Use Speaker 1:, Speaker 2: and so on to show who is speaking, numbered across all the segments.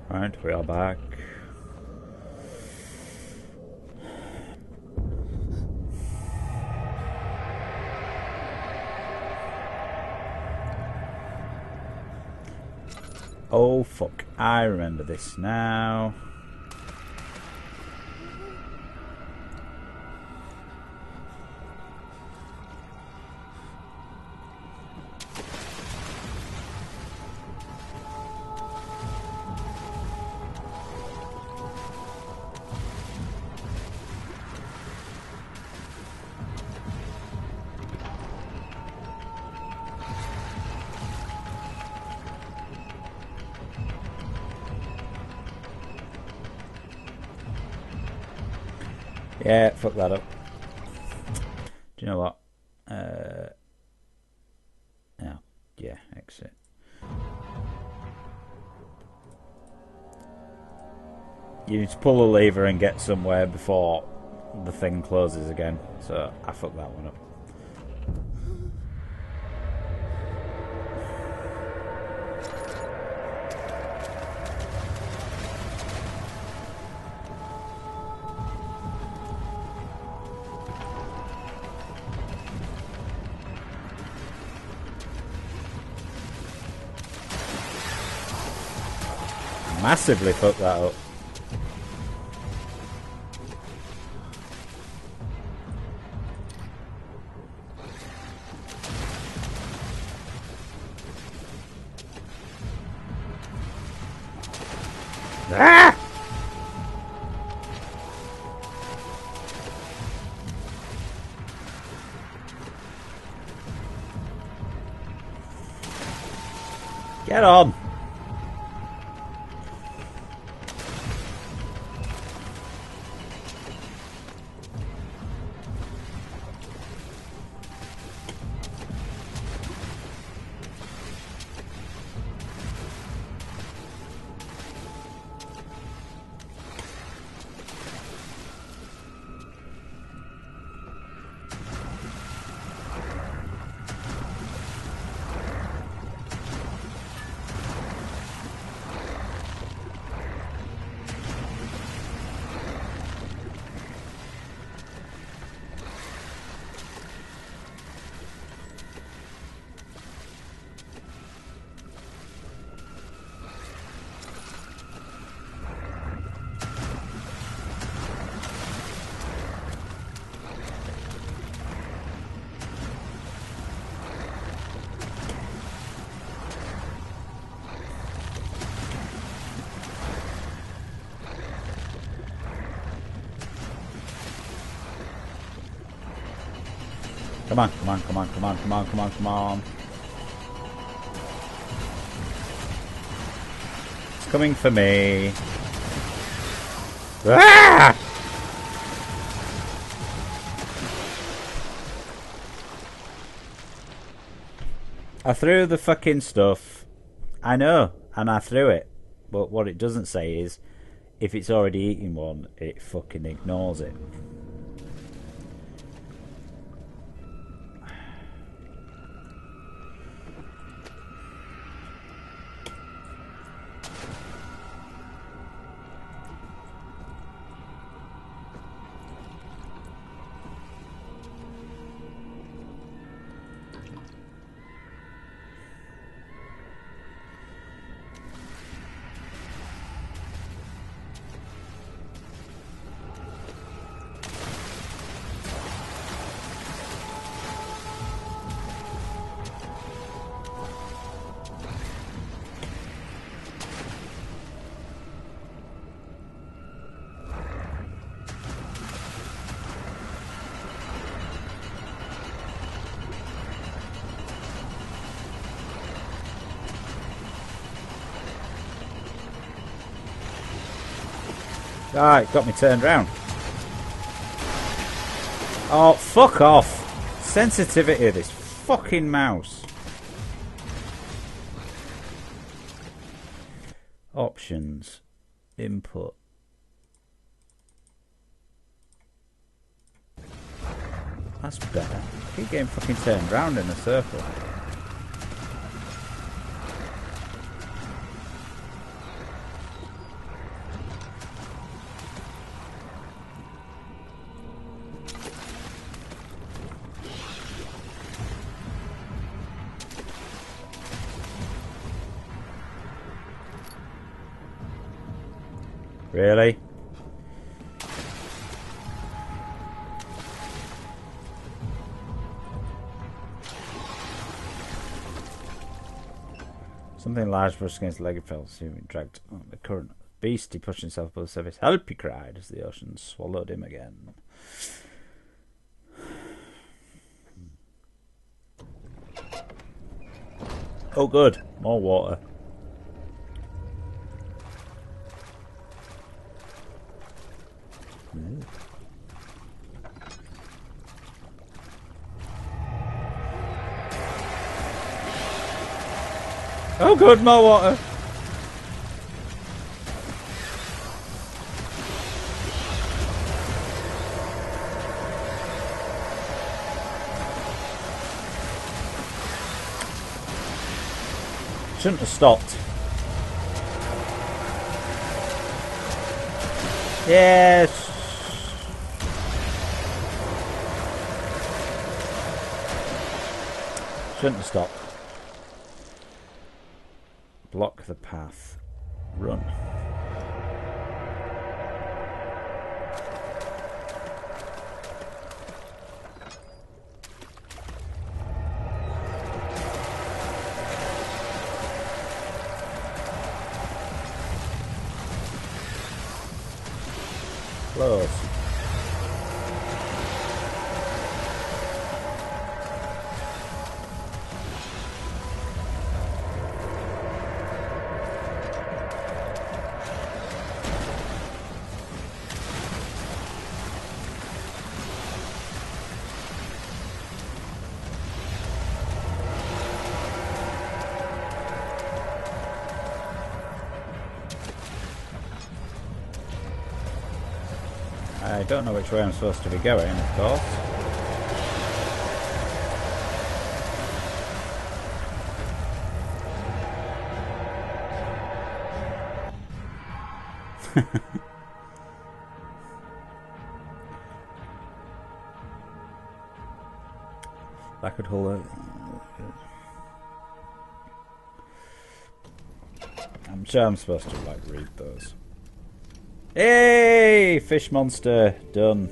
Speaker 1: Right, we are back. Oh fuck, I remember this now. Yeah, fuck that up. Do you know what? Yeah, exit. You need to pull the lever and get somewhere before the thing closes again. So I fucked that one up. Massively fucked that up. Ah! Get on! Come on, come on, come on, come on, come on, come on, come on. It's coming for me. Ah! I threw the fucking stuff. I know, and I threw it. But what it doesn't say is, if it's already eaten one, it fucking ignores it. Ah, it got me turned round. Oh, fuck off. Sensitivity of this fucking mouse. Options. Input. That's better. I keep getting fucking turned round in a circle. Really? Something large brushed against the leg and fell, seeming dragged on the current. Beast, he pushed himself above the surface. Help, he cried, as the ocean swallowed him again. Oh good, more water. Oh good, more water. Shouldn't have stopped. Yes. Shouldn't have stopped. Block the path. Run. Close. I don't know which way I'm supposed to be going, of course. That could hold it. I'm sure I'm supposed to like read those. Hey, fish monster, done.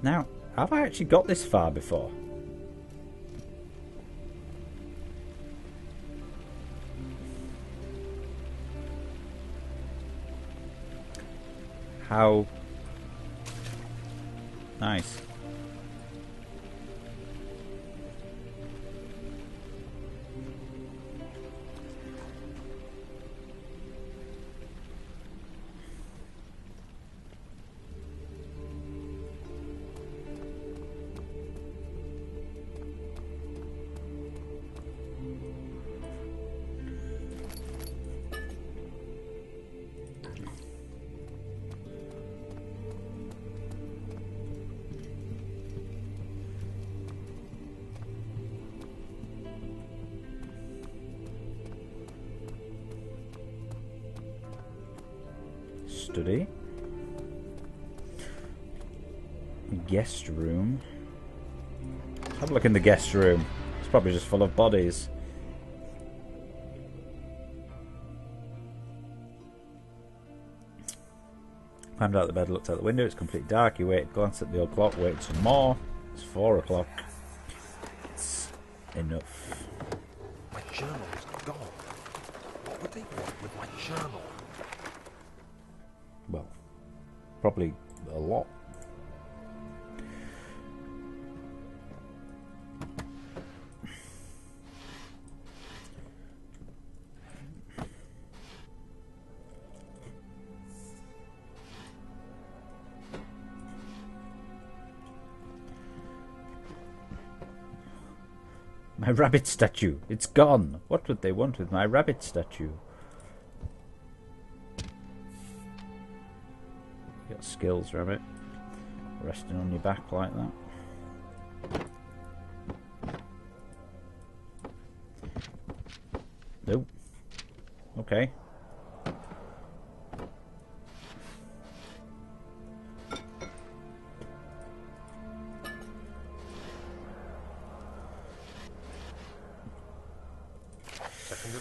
Speaker 1: Now, have I actually got this far before? How nice. Study. Guest room. Let's have a look in the guest room. It's probably just full of bodies. Climbed out of the bed, looked out the window. It's completely dark. He waited, glanced at the old clock, waited some more. It's 4 o'clock. It's enough.
Speaker 2: My journal's gone. What would they want with my journal?
Speaker 1: Well, probably a lot. My rabbit statue. It's gone. What would they want with my rabbit statue? You got skills, rabbit. Resting on your back like that. Nope. Okay.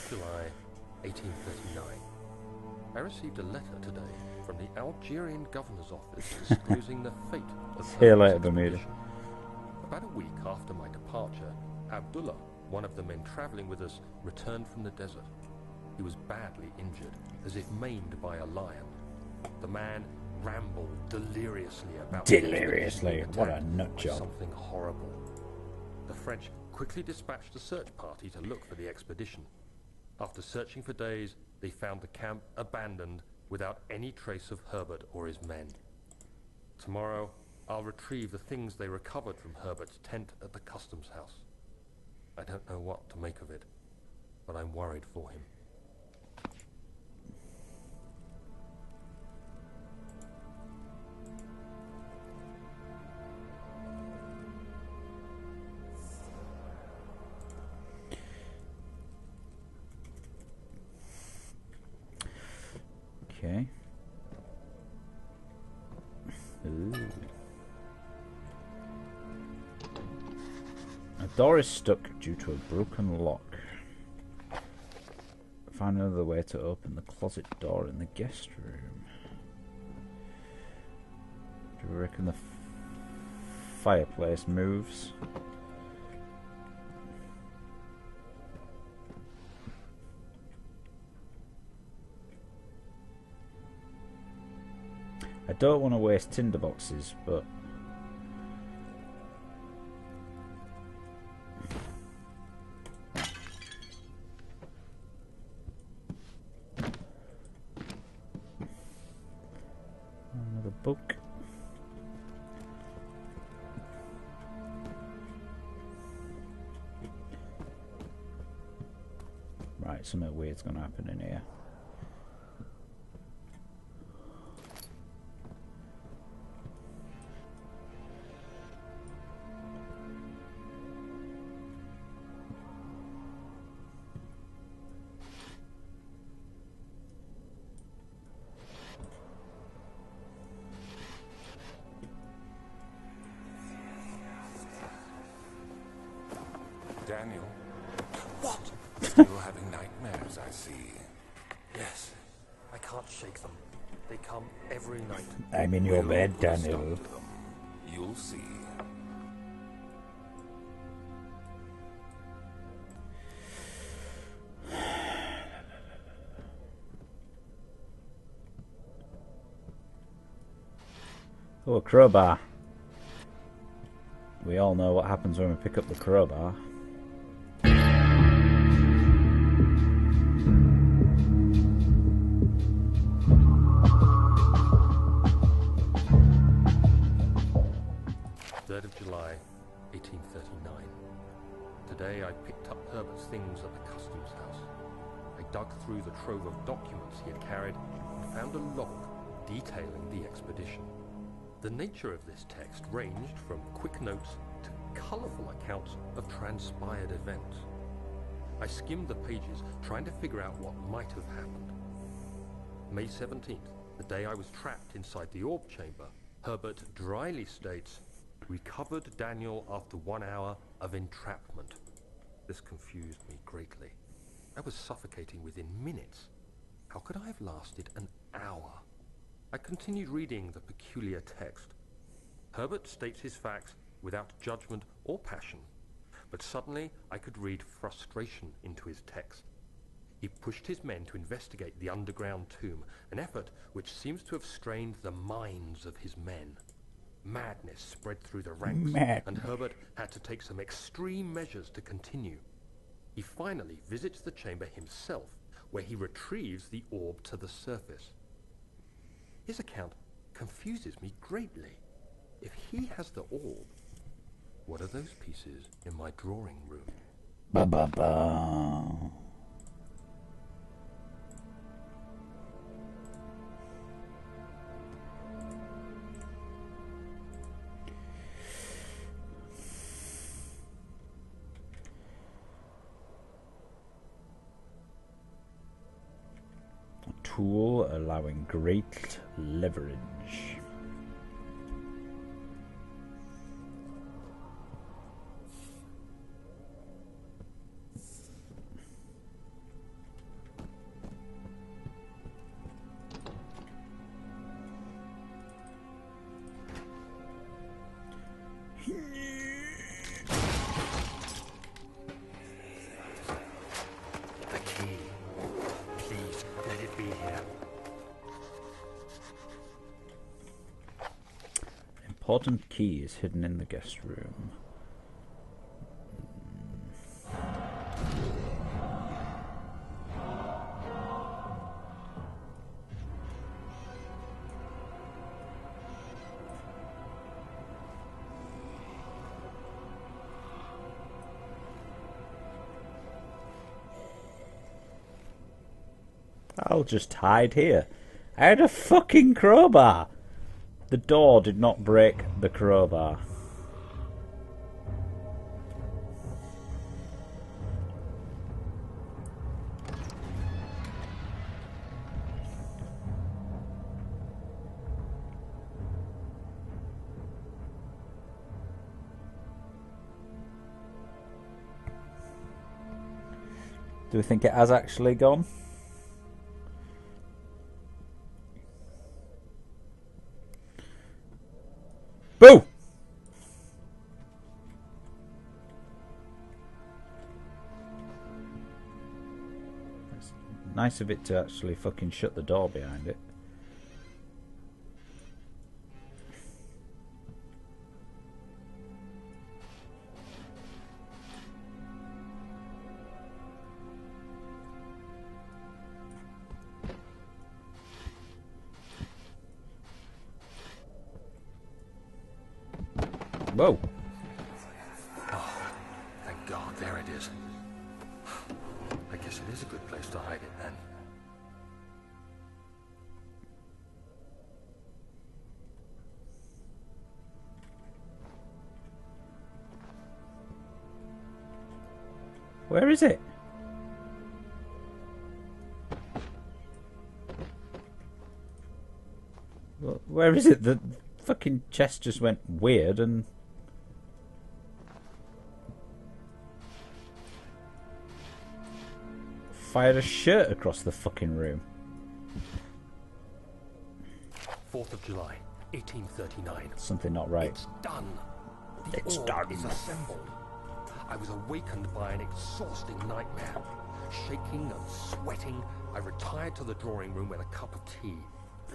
Speaker 2: July 1839. I received a letter today from the Algerian governor's office disclosing the fate of
Speaker 1: See you later,
Speaker 2: Herbert's
Speaker 1: Bermuda.
Speaker 2: expedition. About a week after my departure, Abdullah, one of the men traveling with us, returned from the desert. He was badly injured, as if maimed by a lion. The man rambled deliriously about
Speaker 1: Deliriously? What a nut job.
Speaker 2: something horrible. The French quickly dispatched a search party to look for the expedition. After searching for days, they found the camp abandoned without any trace of Herbert or his men. Tomorrow, I'll retrieve the things they recovered from Herbert's tent at the customs house. I don't know what to make of it, but I'm worried for him.
Speaker 1: Okay. Ooh. A door is stuck due to a broken lock. Find another way to open the closet door in the guest room. Do you reckon the fireplace moves? I don't want to waste tinder boxes, but another book. Right, something weird's gonna happen in here.
Speaker 3: Daniel? What? Still having nightmares, I see.
Speaker 2: Yes, I can't shake them. They come every night.
Speaker 1: I'm in your
Speaker 3: We'll
Speaker 1: bed,
Speaker 3: put a stop
Speaker 1: Daniel.
Speaker 3: to them. You'll see.
Speaker 1: Oh, a crowbar. We all know what happens when we pick up the crowbar.
Speaker 2: July 1839. Today I picked up Herbert's things at the customs house. I dug through the trove of documents he had carried and found a log detailing the expedition. The nature of this text ranged from quick notes to colourful accounts of transpired events. I skimmed the pages, trying to figure out what might have happened. May 17th, the day I was trapped inside the orb chamber, Herbert dryly states, "Recovered Daniel after 1 hour of entrapment." This confused me greatly. I was suffocating within minutes. How could I have lasted an hour? I continued reading the peculiar text. Herbert states his facts without judgment or passion, but suddenly I could read frustration into his text. He pushed his men to investigate the underground tomb, an effort which seems to have strained the minds of his men. Madness spread through the ranks, and Herbert had to take some extreme measures to continue. He finally visits the chamber himself, where he retrieves the orb to the surface. His account confuses me greatly. If he has the orb, what are those pieces in my drawing room?
Speaker 1: Ba ba ba. A tool allowing great leverage. Important key is hidden in the guest room. I'll just hide here. I had a fucking crowbar. The door did not break the crowbar. Do we think it has actually gone? Boo! It's nice of it to actually fucking shut the door behind it. Whoa.
Speaker 2: Oh, thank God, there it is. I guess it is a good place to hide it then.
Speaker 1: Where is it? Where is it? The fucking chest just went weird and... fired a shirt across the fucking room.
Speaker 2: 4th of July, 1839.
Speaker 1: Something not right.
Speaker 2: It's done. The
Speaker 1: It's
Speaker 2: orb
Speaker 1: done.
Speaker 2: is assembled. I was awakened by an exhausting nightmare. Shaking and sweating, I retired to the drawing room with a cup of tea.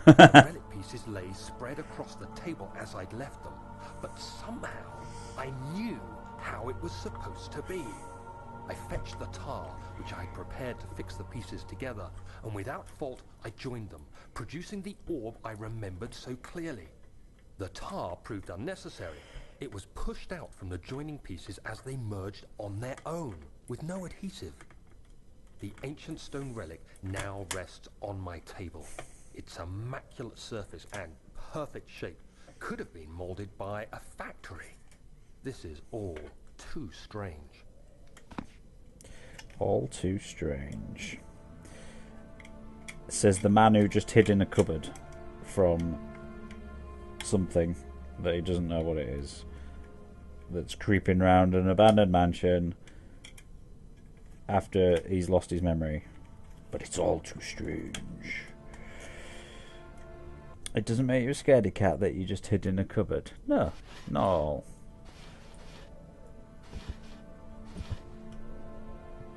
Speaker 2: The relic pieces lay spread across the table as I'd left them, but somehow I knew how it was supposed to be. I fetched the tar, which I had prepared to fix the pieces together, and without fault I joined them, producing the orb I remembered so clearly. The tar proved unnecessary. It was pushed out from the joining pieces as they merged on their own, with no adhesive. The ancient stone relic now rests on my table. Its immaculate surface and perfect shape could have been molded by a factory. This is all too strange.
Speaker 1: All too strange. Says the man who just hid in a cupboard from something that he doesn't know what it is, that's creeping around an abandoned mansion after he's lost his memory. But it's all too strange. It doesn't make you a scaredy cat that you just hid in a cupboard. No, not all.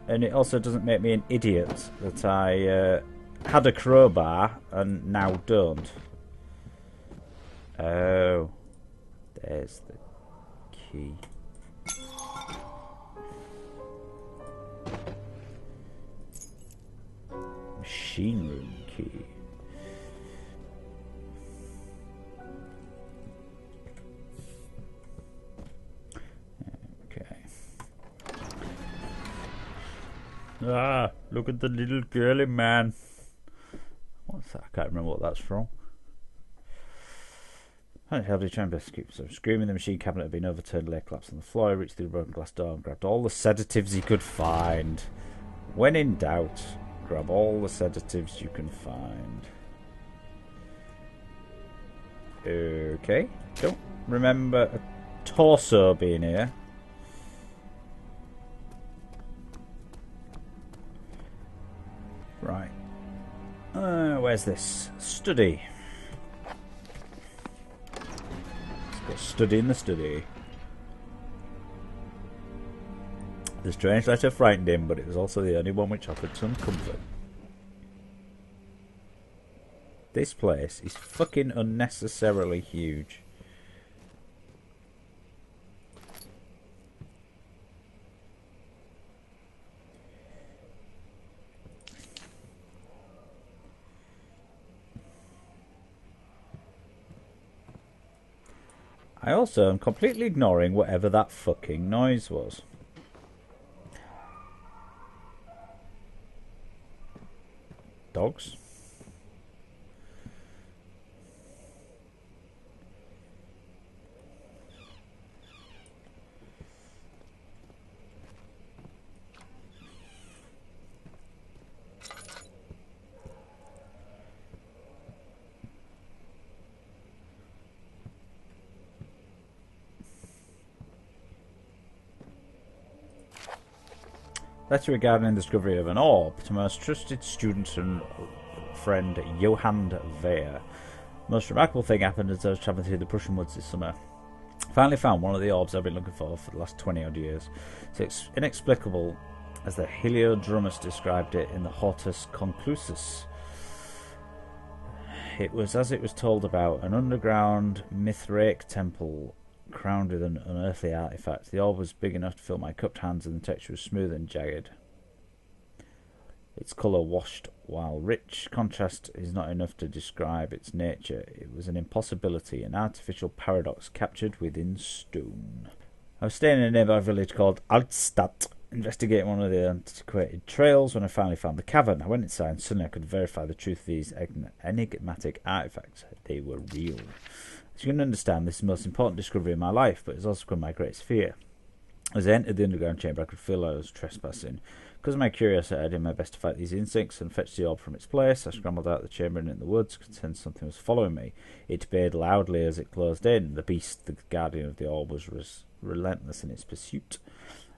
Speaker 1: And it also doesn't make me an idiot that I had a crowbar and now don't. Oh, there's the key. Machine room key. Ah, look at the little girly man. What's that? I can't remember what that's from. I held a chamber to keep some screaming. The machine cabinet had been overturned, lay collapsed on the floor. I reached through the broken glass door and grabbed all the sedatives he could find. When in doubt, grab all the sedatives you can find. Okay. Don't remember a torso being here. Right. Where's this? Study. Let's go study in the study. The strange letter frightened him, but it was also the only one which offered some comfort. This place is fucking unnecessarily huge. I also am completely ignoring whatever that fucking noise was. Dogs? Letter regarding the discovery of an orb to most trusted student and friend Johann Weyer. Most remarkable thing happened as I was travelling through the Prussian woods this summer. Finally found one of the orbs I've been looking for the last 20 odd years. It's inexplicable as the Heliodromus described it in the Hortus Conclusus. It was as it was told about, an underground Mithraic temple crowned with an unearthly artifact. The orb was big enough to fill my cupped hands and the texture was smooth and jagged. Its colour washed while rich. Contrast is not enough to describe its nature. It was an impossibility, an artificial paradox captured within stone. I was staying in a nearby village called Altstadt, investigating one of the antiquated trails when I finally found the cavern. I went inside and suddenly I could verify the truth of these enigmatic artifacts. They were real. As you can understand, this is the most important discovery in my life, but it's also become my greatest fear. As I entered the underground chamber, I could feel I was trespassing. Because of my curiosity, I did my best to fight these insects and fetch the orb from its place. I scrambled out of the chamber and in the woods, could sense something was following me. It bayed loudly as it closed in. The beast, the guardian of the orb, was relentless in its pursuit.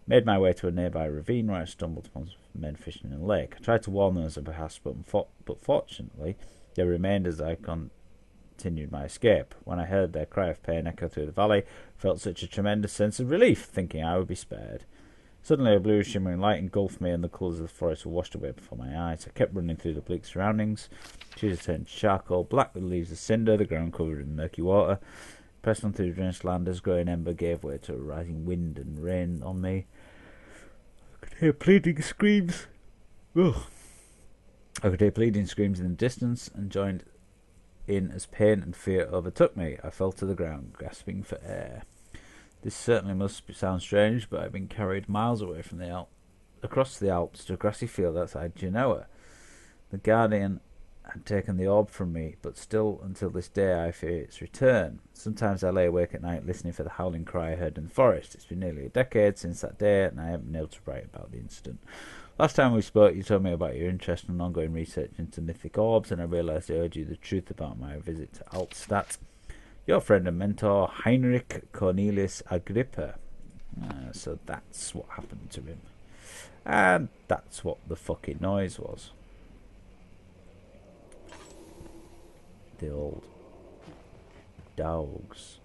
Speaker 1: Made my way to a nearby ravine where I stumbled upon men fishing in a lake. I tried to warn them as I passed, but fortunately, they remained as I continued my escape. When I heard their cry of pain echo through the valley, I felt such a tremendous sense of relief, thinking I would be spared. Suddenly a blue shimmering light engulfed me and the colours of the forest were washed away before my eyes. I kept running through the bleak surroundings. Trees turned charcoal, black with leaves of cinder, the ground covered in murky water. Pressed on through the drenched land as growing ember gave way to a rising wind and rain on me. I could hear pleading screams. Ugh. I could hear pleading screams in the distance and joined in as pain and fear overtook me. I fell to the ground, gasping for air. This certainly must sound strange, but I've been carried miles away from across the Alps to a grassy field outside Genoa. The guardian had taken the orb from me, but still until this day I fear its return. Sometimes I lay awake at night listening for the howling cry I heard in the forest. It's been nearly a decade since that day, and I haven't been able to write about the incident. Last time we spoke, you told me about your interest and ongoing research into mythic orbs, and I realised I owed you the truth about my visit to Altstadt. Your friend and mentor, Heinrich Cornelius Agrippa. So that's what happened to him. And that's what the fucking noise was. The old dogs.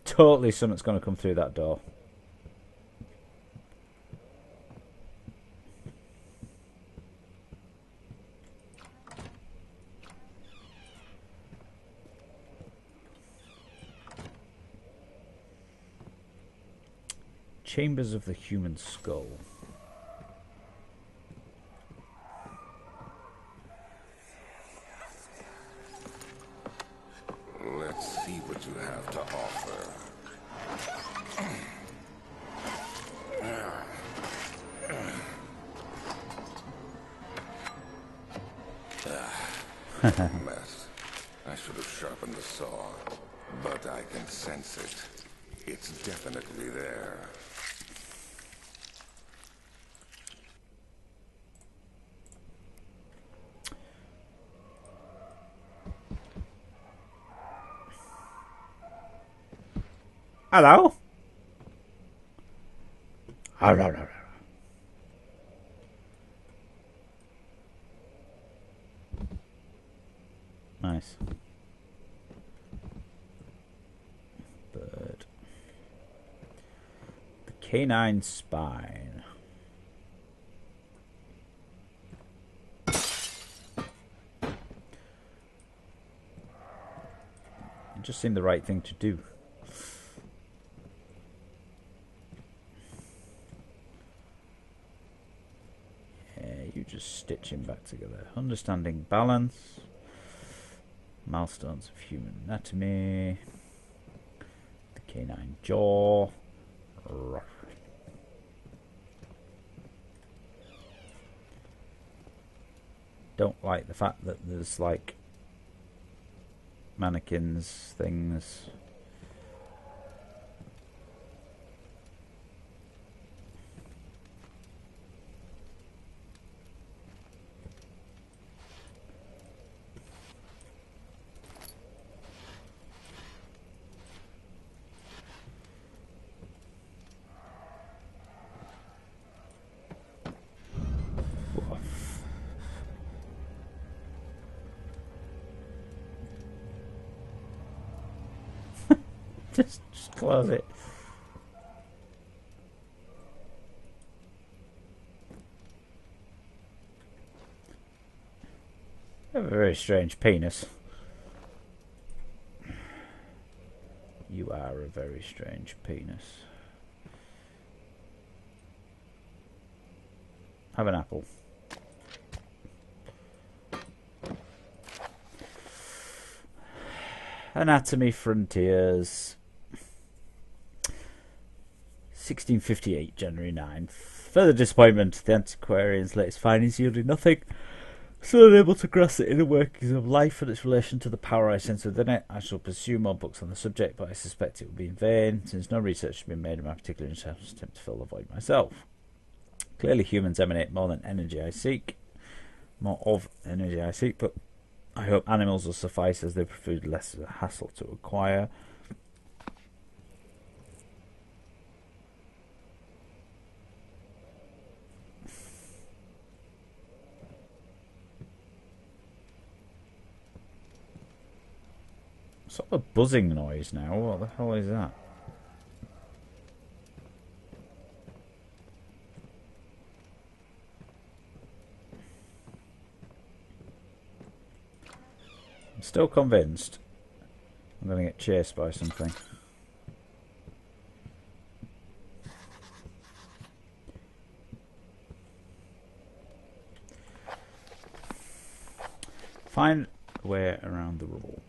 Speaker 1: Totally something's going to come through that door. Chambers of the human skull.
Speaker 3: what you have to offer. Mess. I should have sharpened the saw, but I can sense it. It's definitely there.
Speaker 1: Hello? Oh, no, no, no. Nice. Bird. The canine spine. It just seemed the right thing to do. You just stitch him back together. Understanding balance. Milestones of human anatomy. The canine jaw. Ruff. Don't like the fact that there's like mannequins, things. Just close it. You have a very strange penis. You are a very strange penis. Have an apple. Anatomy Frontiers. 1658, January 9th. Further disappointment, the antiquarian's latest findings yielded nothing. So unable to grasp the inner workings of life and its relation to the power I sense within it. I shall pursue more books on the subject, but I suspect it will be in vain, since no research has been made in my particular interest. Attempt to fill the void myself. Clearly humans emanate more than energy I seek. More of energy I seek, but I hope animals will suffice, as they prove less of a hassle to acquire. Sort of a buzzing noise now. What the hell is that? I'm still convinced I'm going to get chased by something. Find a way around the rubble.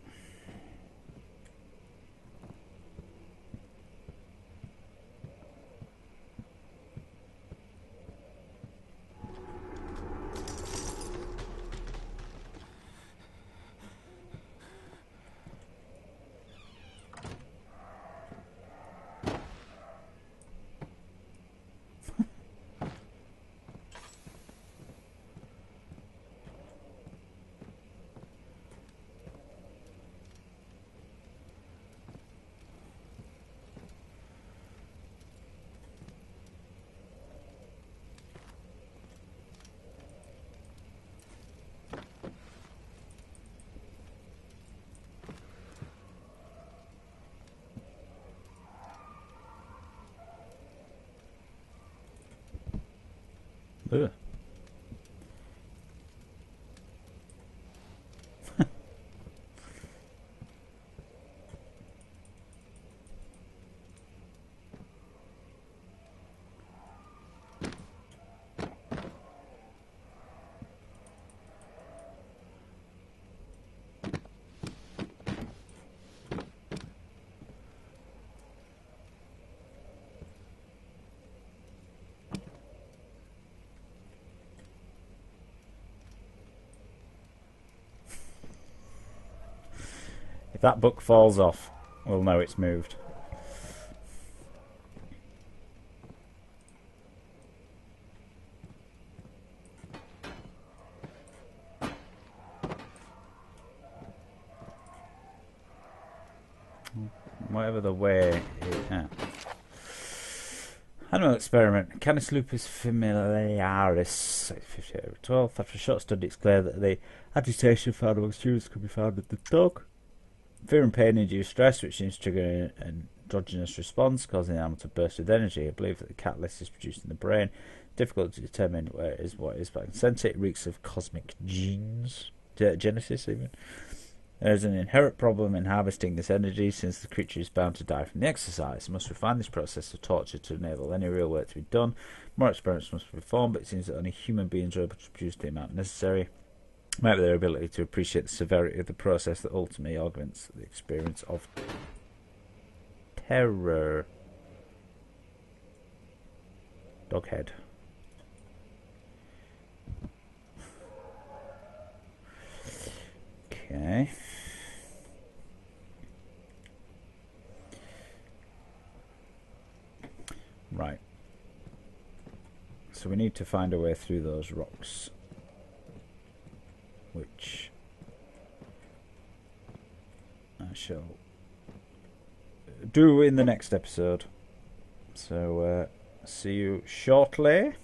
Speaker 1: Ugh. If that book falls off, we'll know it's moved. Whatever the way it... Animal experiment. Canis lupus familiaris. 58/12. After a short study, it's clear that the agitation found amongst humans could be found in the dog. Fear and pain induce stress, which seems to trigger an endogenous response, causing the animal to burst with energy. I believe that the catalyst is produced in the brain. Difficult to determine where it is, what it is, but I can sense it. It reeks of cosmic genes. Genesis, even. There is an inherent problem in harvesting this energy, since the creature is bound to die from the exercise. We must refine this process of torture to enable any real work to be done. More experiments must be performed, but it seems that only human beings are able to produce the amount necessary. It might be their ability to appreciate the severity of the process that ultimately augments the experience of terror. Doghead. Okay. Right. So we need to find a way through those rocks, which I shall do in the next episode. So see you shortly.